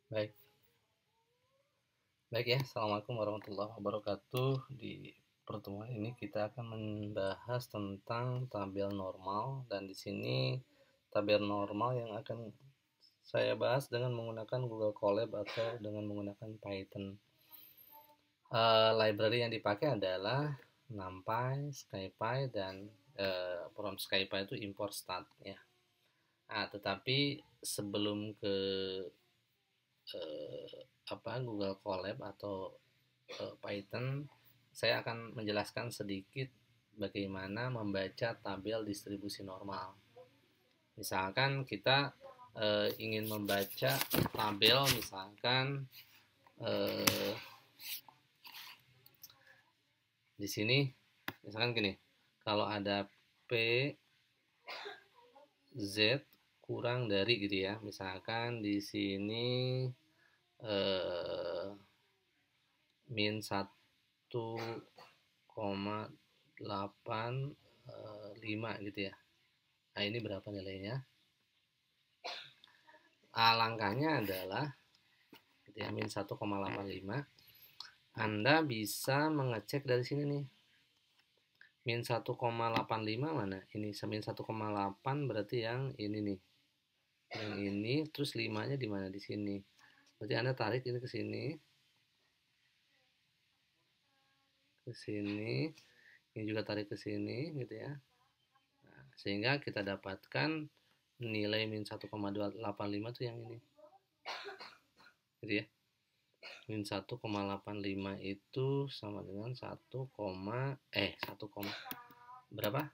Baik, baik ya. Assalamualaikum warahmatullahi wabarakatuh. Di pertemuan ini kita akan membahas tentang tabel normal dan di sini tabel normal yang akan saya bahas dengan menggunakan Google Colab atau dengan menggunakan Python. Library yang dipakai adalah NumPy, SciPy dan from SciPy itu import stat ya. Tetapi sebelum ke Google Colab atau Python, saya akan menjelaskan sedikit bagaimana membaca tabel distribusi normal. Misalkan kita ingin membaca tabel, eh, di sini, misalkan gini, kalau ada P Z kurang dari gitu ya, misalkan di sini min 1,85 gitu ya. Nah, ini berapa nilainya? Langkahnya adalah gitu ya, min 1,85. Anda bisa mengecek dari sini nih. Min 1,85 mana? Ini min 1,8 berarti yang ini nih. Yang ini terus 5-nya di mana? Di sini. Berarti Anda tarik ini ke sini. Ke sini. Ini juga tarik ke sini gitu ya. Nah, sehingga kita dapatkan nilai min 1,285 itu yang ini. Gitu ya. Min 1,85 itu sama dengan 1, berapa?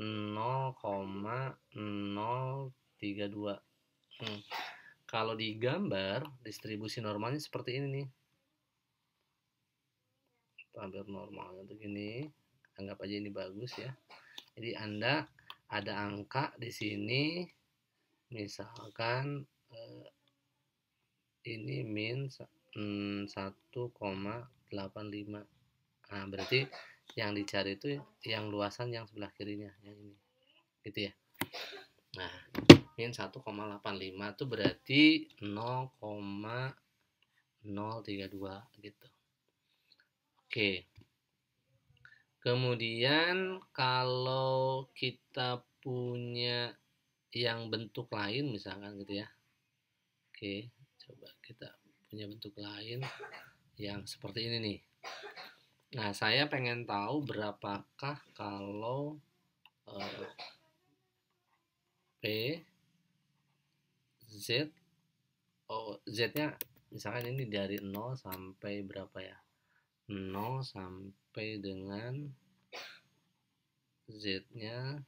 0,032. Kalau digambar distribusi normalnya seperti ini nih. Tabel normalnya tuh gini. Anggap aja ini bagus ya. Jadi Anda ada angka di sini, misalkan ini min 1,85. Nah, berarti yang dicari itu yang luasan yang sebelah kirinya, yang ini. Gitu ya. Nah, min 1,85 itu berarti 0,032 gitu. Oke. Kemudian kalau kita punya yang bentuk lain misalkan gitu ya. Oke, coba kita punya bentuk lain yang seperti ini nih. Nah, saya pengen tahu berapakah kalau P Z Z-nya misalkan ini dari 0 sampai berapa ya? 0 sampai dengan Z-nya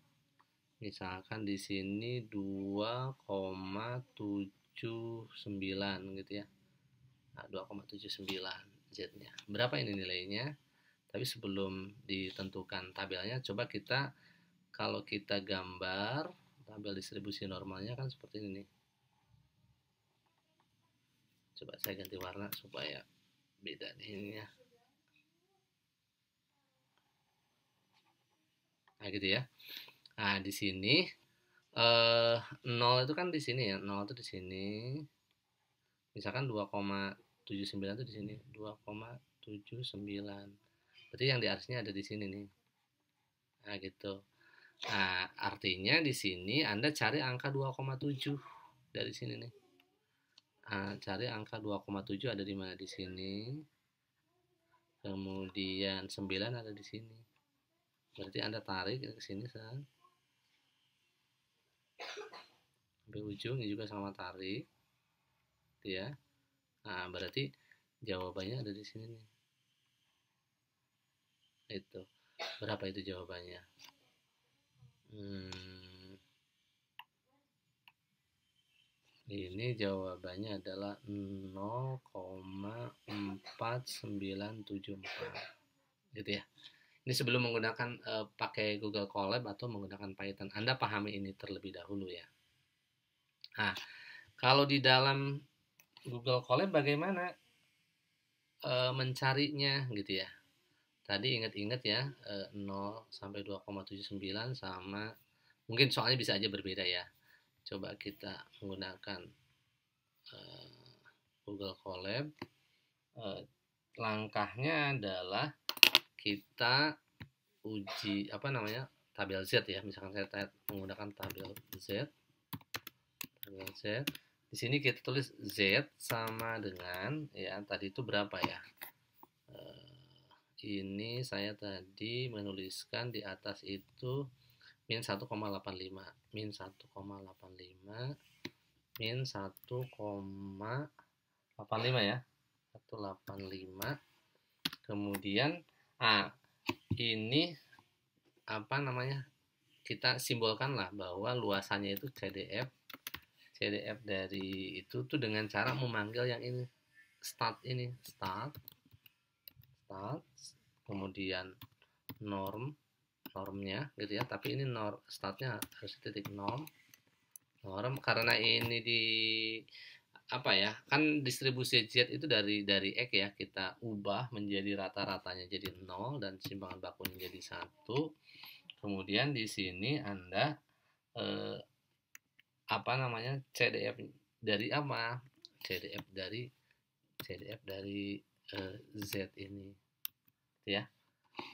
misalkan di sini 2,79 gitu ya. Nah, 2,79 Z-nya. Berapa ini nilainya? Tapi sebelum ditentukan tabelnya, coba kita kalau kita gambar tabel distribusi normalnya kan seperti ini nih. Coba saya ganti warna supaya beda nih ininya. Nah, gitu ya. Nah, di sini 0 itu kan di sini ya. 0 itu di sini. Misalkan 2,79 itu di sini. 2,79. Berarti yang di atasnya ada di sini nih. Nah, gitu. Nah, artinya di sini Anda cari angka 2,7 dari sini nih. Nah, cari angka 2,7 ada di mana di sini. Kemudian 9 ada di sini. Berarti Anda tarik ke sini sampai ujung, ini juga sama tarik. Gitu ya. Nah, berarti jawabannya ada di sini nih. Itu. Berapa itu jawabannya? Ini jawabannya adalah 0,4974 gitu ya. Ini sebelum menggunakan pakai Google Colab atau menggunakan Python. Anda pahami ini terlebih dahulu ya. Nah, kalau di dalam Google Colab bagaimana mencarinya gitu ya. Tadi ingat-ingat ya, 0 sampai 2,79 sama, mungkin soalnya bisa aja berbeda ya. Coba kita menggunakan Google Colab. Langkahnya adalah kita uji tabel Z ya. Misalkan saya menggunakan tabel Z. Di sini kita tulis Z sama dengan ya tadi itu berapa ya? Ini saya tadi menuliskan di atas itu min 1,85 min 1,85 min 1,85 ya 185. Kemudian ini kita simbolkanlah bahwa luasannya itu CDF dari itu tuh dengan cara memanggil yang ini start, kemudian normnya gitu ya, tapi ini startnya harus titik norm karena ini kan distribusi Z itu dari X ya, kita ubah menjadi rata-ratanya jadi 0 dan simpangan bakunya jadi 1. Kemudian di sini Anda CDF dari apa? CDF dari Z ini ya.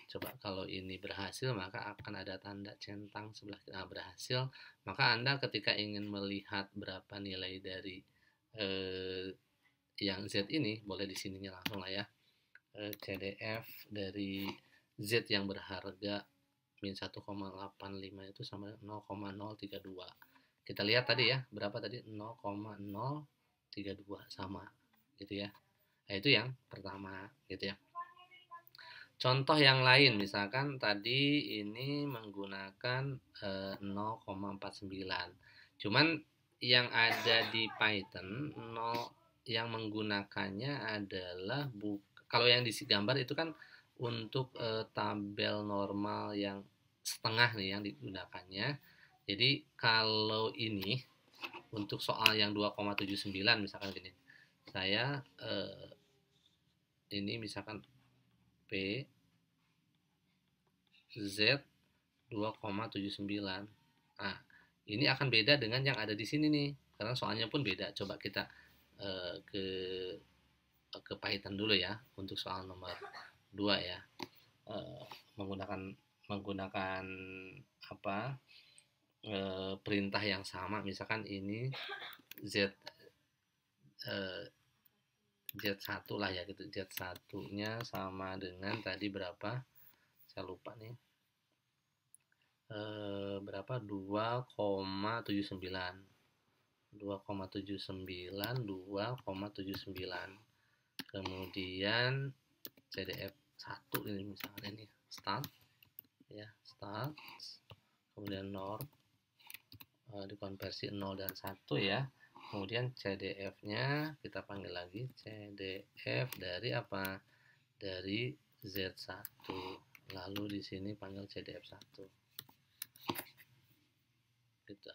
Coba kalau ini berhasil maka akan ada tanda centang sebelah kiri. Berhasil, maka Anda ketika ingin melihat berapa nilai dari yang Z ini, boleh di sininya langsung lah ya. CDF dari Z yang berharga min 1,85 itu sama 0,032. Kita lihat tadi ya, berapa tadi? 0,032 sama gitu ya. Nah, itu yang pertama gitu ya. Contoh yang lain, misalkan tadi ini menggunakan 0,49. Cuman yang ada di Python yang menggunakannya adalah kalau yang di gambar itu kan untuk tabel normal yang setengah nih yang digunakannya. Jadi kalau ini untuk soal yang 2,79 misalkan gini. Saya ini misalkan P Z 2,79. Nah, ini akan beda dengan yang ada di sini nih, karena soalnya pun beda. Coba kita ke Python dulu ya untuk soal nomor 2 ya. Menggunakan perintah yang sama, misalkan ini Z Z1 lah ya gitu. Z1-nya sama dengan tadi berapa? Saya lupa nih. Berapa? 2,79. 2,79. Kemudian CDF 1 ini misalnya ini start ya, start. Kemudian norm dikonversi 0 dan 1 ya. Kemudian CDF-nya kita panggil lagi CDF dari apa? Dari Z1. Lalu di sini panggil CDF 1. Gitu.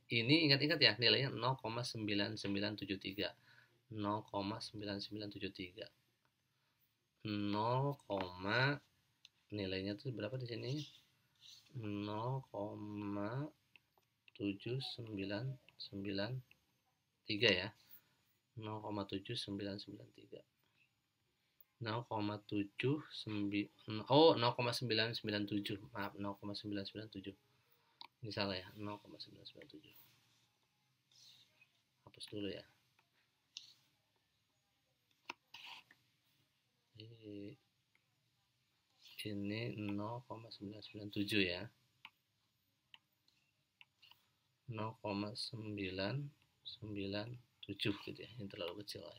Ini ingat-ingat ya, nilainya 0,9973. 0,9973. 0, nilainya itu berapa di sini? 0,7993 ya. 0,7993. 0,997. Maaf, 0,997. Ini salah ya, 0,997. Hapus dulu ya. Ini 0,997 ya. 0,997 gitu ya. Ini terlalu kecil ya.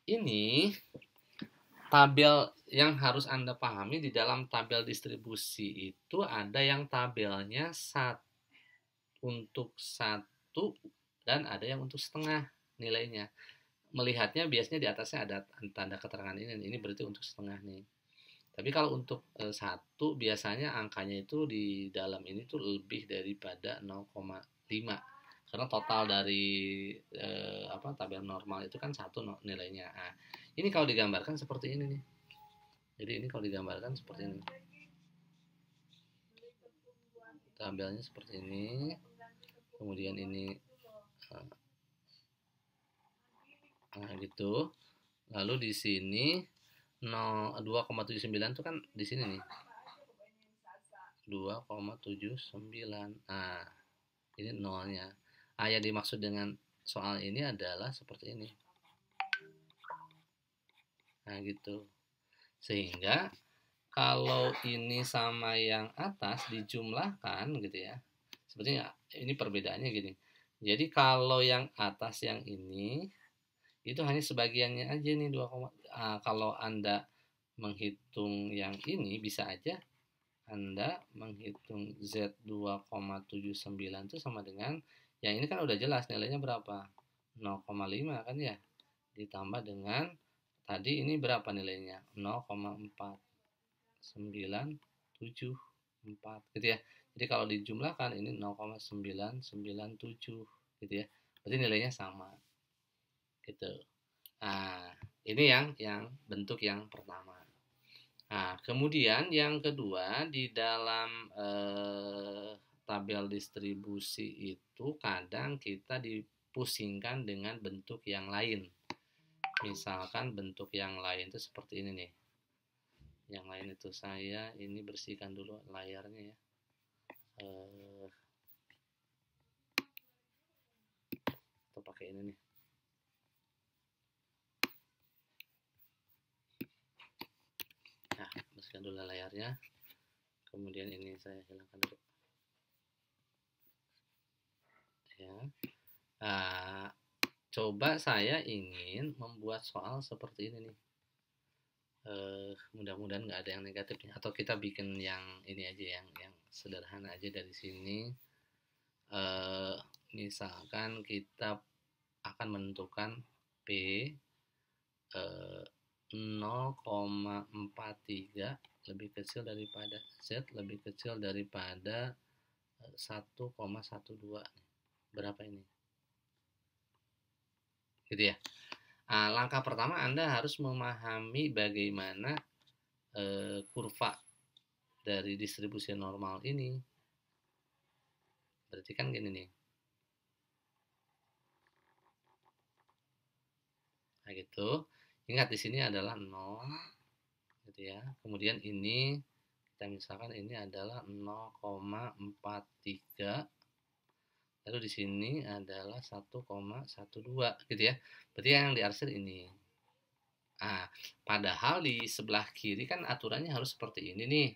Ini tabel yang harus Anda pahami. Di dalam tabel distribusi itu ada yang tabelnya untuk 1 dan ada yang untuk setengah nilainya. Melihatnya biasanya di atasnya ada tanda keterangan ini berarti untuk setengah nih. Tapi kalau untuk 1 biasanya angkanya itu di dalam ini tuh lebih daripada 0,5. Karena total dari tabel normal itu kan 1 nilainya. Ini kalau digambarkan seperti ini nih. Jadi ini kalau digambarkan seperti ini. Tabelnya seperti ini. kemudian ini gitu. Lalu di sini 2,79 itu kan di sini nih. 2,79. Nah, ini nolnya. Yang dimaksud dengan soal ini adalah seperti ini. Nah, gitu. Sehingga kalau ini sama yang atas dijumlahkan gitu ya. Sepertinya ini perbedaannya gini. Jadi kalau yang atas yang ini itu hanya sebagiannya aja nih 2, kalau Anda menghitung yang ini bisa aja Anda menghitung Z 2,79 itu sama dengan yang ini kan udah jelas nilainya berapa? 0,5 kan ya. Ditambah dengan tadi ini berapa nilainya? 0,4974 gitu ya. Jadi kalau dijumlahkan ini 0,997 gitu ya. Berarti nilainya sama. Gitu. Nah, ini yang bentuk yang pertama. Nah, kemudian yang kedua di dalam tabel distribusi itu kadang kita dipusingkan dengan bentuk yang lain. Misalkan bentuk yang lain itu seperti ini nih. Yang lain itu saya ini bersihkan dulu layarnya ya. Atau pakai ini nih. Nah, bersihkan dulu layarnya. Kemudian ini saya hilangkan dulu. Ya. Nah, coba saya ingin membuat soal seperti ini nih. Mudah-mudahan nggak ada yang negatifnya. Atau kita bikin yang ini aja, yang sederhana aja dari sini. Misalkan kita akan menentukan P 0,43 lebih kecil daripada Z lebih kecil daripada 1,12. Berapa ini? Gitu ya. Langkah pertama Anda harus memahami bagaimana kurva dari distribusi normal ini. Berarti kan gini nih. Nah gitu. Ingat di sini adalah 0 gitu ya. Kemudian ini kita misalkan ini adalah 0,43. Lalu di sini adalah 1,12 gitu ya. Berarti yang diarsir ini. Padahal di sebelah kiri kan aturannya harus seperti ini nih.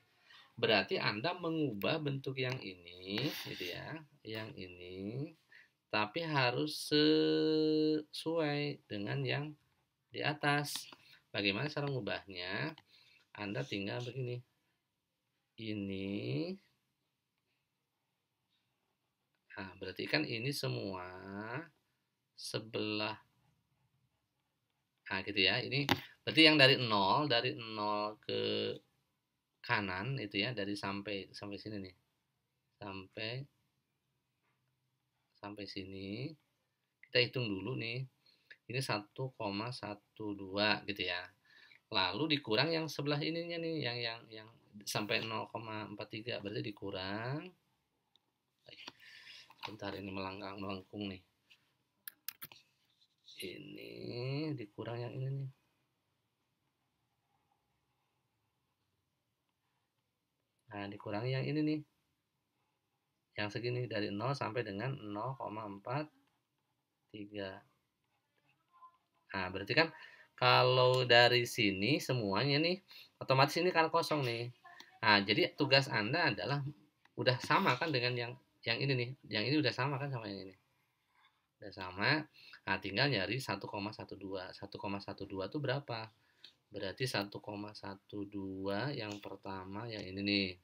Berarti Anda mengubah bentuk yang ini gitu ya. Yang ini tapi harus sesuai dengan yang di atas. Bagaimana cara mengubahnya? Anda tinggal begini. Ini. Nah, berarti kan ini semua sebelah. Nah, gitu ya. Ini berarti yang dari 0 ke kanan itu ya, dari sampai sini nih. Sampai sini. Kita hitung dulu nih. Ini 1,12 gitu ya. Lalu dikurang yang sebelah ininya nih, yang sampai 0,43 berarti dikurang. Bentar ini melengkung nih. Ini dikurang yang ini nih. Nah, dikurangi yang ini nih. Yang segini dari 0 sampai dengan 0,43. Nah, berarti kan kalau dari sini semuanya nih otomatis ini kan kosong nih. Nah, jadi tugas Anda adalah udah sama kan dengan yang ini nih. Yang ini udah sama kan sama yang ini. Udah sama. Nah, tinggal nyari 1,12. 1,12 itu berapa? Berarti 1,12 yang pertama yang ini nih.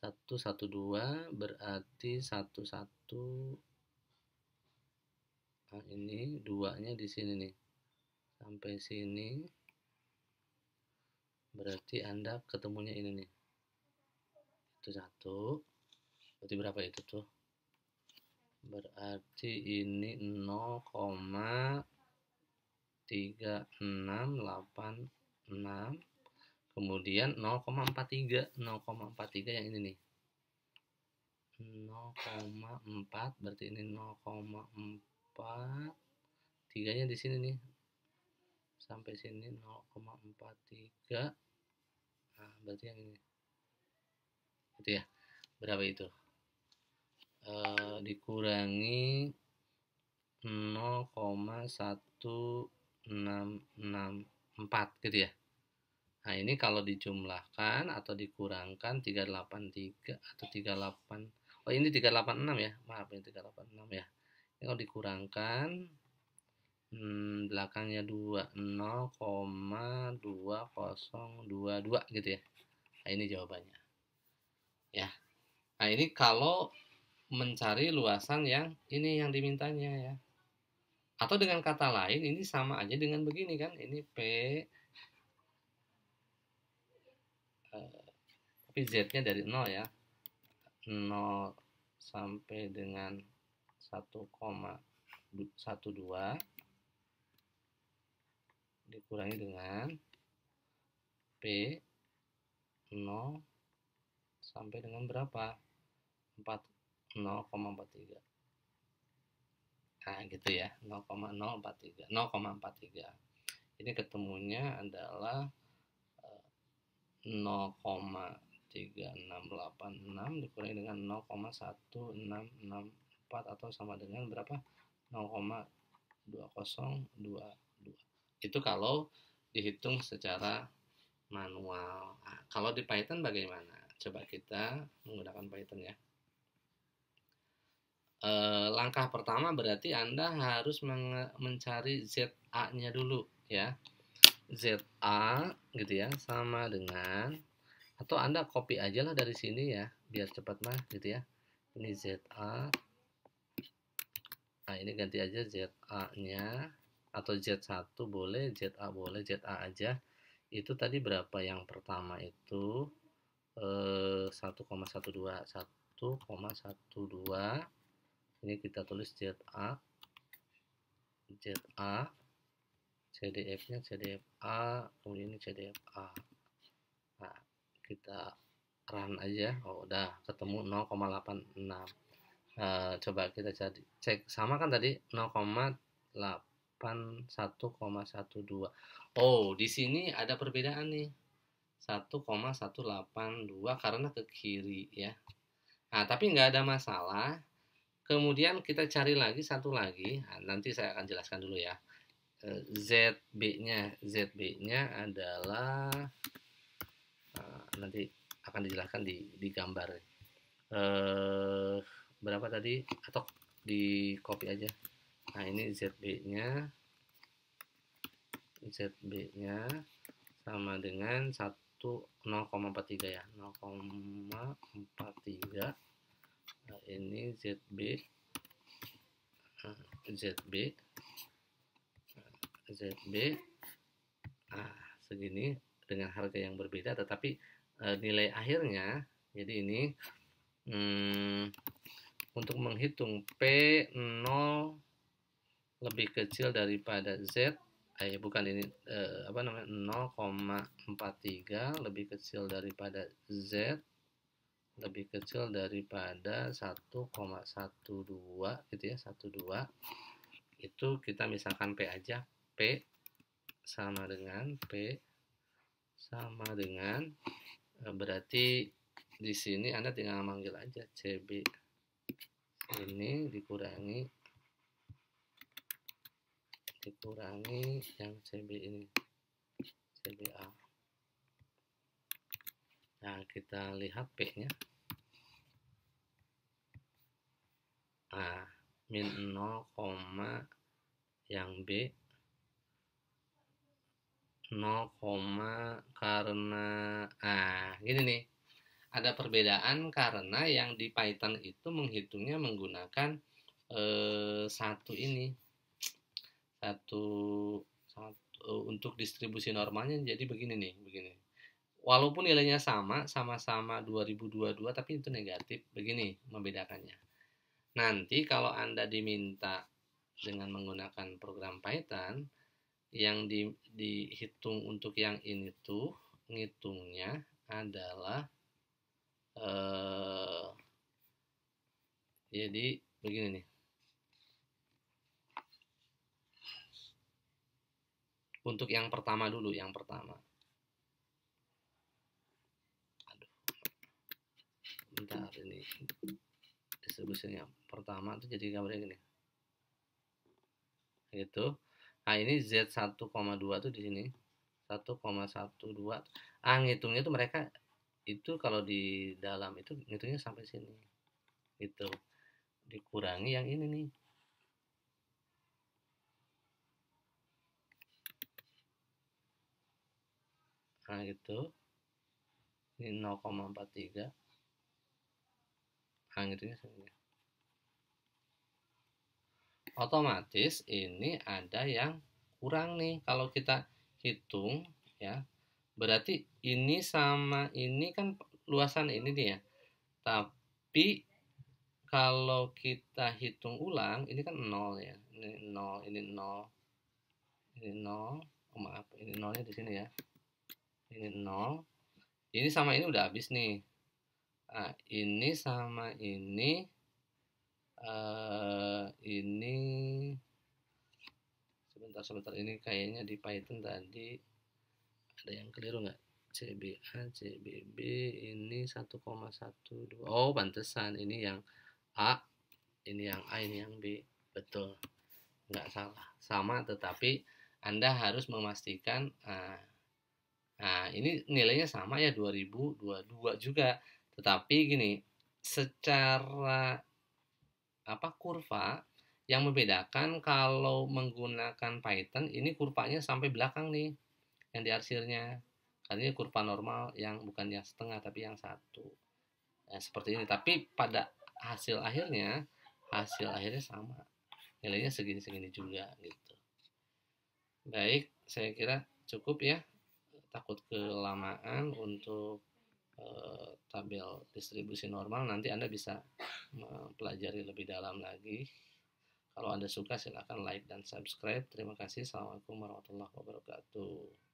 112 berarti 11. Nah, ini 2-nya di sini nih. Sampai sini. Berarti Anda ketemunya ini nih. Itu 1. Berarti berapa itu tuh? Berarti ini 0,3686. Kemudian 0,43 yang ini nih. 0,4, berarti ini 0,4, tiganya di sini nih, sampai sini 0,43. Nah, berarti yang ini itu ya, berapa itu, dikurangi 0,1664 gitu ya. Nah, ini kalau dijumlahkan atau dikurangkan 383 atau 38. Oh, ini 386 ya. Maaf, ini 386 ya. Ini kalau dikurangkan belakangnya 2, 0,2022 gitu ya. Nah, ini jawabannya. Ya. Nah, ini kalau mencari luasan yang ini yang dimintanya ya. Atau dengan kata lain ini sama aja dengan begini kan. Ini P tapi Z-nya dari 0 ya. 0 sampai dengan 1,12 dikurangi dengan P 0 sampai dengan berapa? 0,43. Nah, gitu ya. 0,043. 0,43. Ini ketemunya adalah 0,3686 dikurangi dengan 0,1664 atau sama dengan berapa? 0,2022. Itu kalau dihitung secara manual. Nah, kalau di Python bagaimana? Coba kita menggunakan Python ya. Langkah pertama berarti Anda harus mencari ZA-nya dulu ya. ZA gitu ya, sama dengan, atau Anda copy aja lah dari sini ya, biar cepat mah gitu ya. Ini ZA. Nah, ini ganti aja ZA-nya, atau Z1 boleh, ZA boleh, ZA aja. Itu tadi berapa yang pertama itu? 1,12. 1,12. Ini kita tulis ZA, CDF-nya CDFA, kemudian ini CDFA. Nah, kita run aja. Oh, udah ketemu 0,86. Coba kita cek, sama kan tadi 0,81,12. Oh, di sini ada perbedaan nih. 1,182 karena ke kiri ya. Nah, tapi nggak ada masalah. Kemudian kita cari lagi satu lagi. Nah, nanti saya akan jelaskan dulu ya. ZB-nya adalah nanti akan dijelaskan di gambar. Berapa tadi? Atau di copy aja. Nah, ini ZB-nya sama dengan 0,43 ya. 0,43. Nah, ini ZB segini dengan harga yang berbeda, tetapi nilai akhirnya, jadi ini untuk menghitung P0 lebih kecil daripada Z, bukan ini, 0,43 lebih kecil daripada Z, lebih kecil daripada 1,12 gitu ya, 12. Itu kita misalkan P aja, P sama dengan berarti di sini Anda tinggal manggil aja CB ini dikurangi yang CB ini, CBA. Nah, kita lihat P-nya. Nah, min 0, yang B 0, karena gini nih, ada perbedaan karena yang di Python itu menghitungnya menggunakan satu untuk distribusi normalnya. Jadi begini nih, walaupun nilainya sama-sama 2022 tapi itu negatif. Begini membedakannya. Nanti kalau Anda diminta dengan menggunakan program Python, yang dihitung untuk yang ini tuh ngitungnya adalah Jadi begini nih. Untuk yang pertama dulu, yang pertama. Aduh, bentar ini distribusinya. Pertama tuh jadi gambarnya gini. Gitu. Nah, ini Z1,2 tuh di sini. 1,12. Ngitungnya tuh mereka itu kalau di dalam itu ngitungnya sampai sini. Gitu. Dikurangi yang ini nih. Nah, gitu. Ini 0,43. Nah, ngitungnya sini. Otomatis ini ada yang kurang nih kalau kita hitung ya. Berarti ini sama ini kan luasan ini nih ya. Tapi kalau kita hitung ulang ini kan 0 ya. Ini 0, ini 0. Ini 0. Oh, maaf, ini 0-nya di sini ya. Ini 0. Ini sama ini udah habis nih. Nah, ini sama ini sebentar ini kayaknya di Python tadi ada yang keliru nggak? CBA, CBB ini 1,12. Oh, pantesan ini yang A, ini yang A, ini yang B. Betul, nggak salah. Sama, tetapi Anda harus memastikan ini nilainya sama ya 2022 juga. Tetapi gini, secara kurva yang membedakan kalau menggunakan Python ini kurvanya sampai belakang nih yang diarsirnya. Karena ini kurva normal yang bukan yang setengah tapi yang satu. Nah, seperti ini. Tapi pada hasil akhirnya sama. Nilainya segini-segini juga gitu. Baik, saya kira cukup ya. Takut kelamaan untuk tabel distribusi normal. Nanti Anda bisa mempelajari lebih dalam lagi. Kalau Anda suka silahkan like dan subscribe. Terima kasih. Assalamualaikum warahmatullahi wabarakatuh.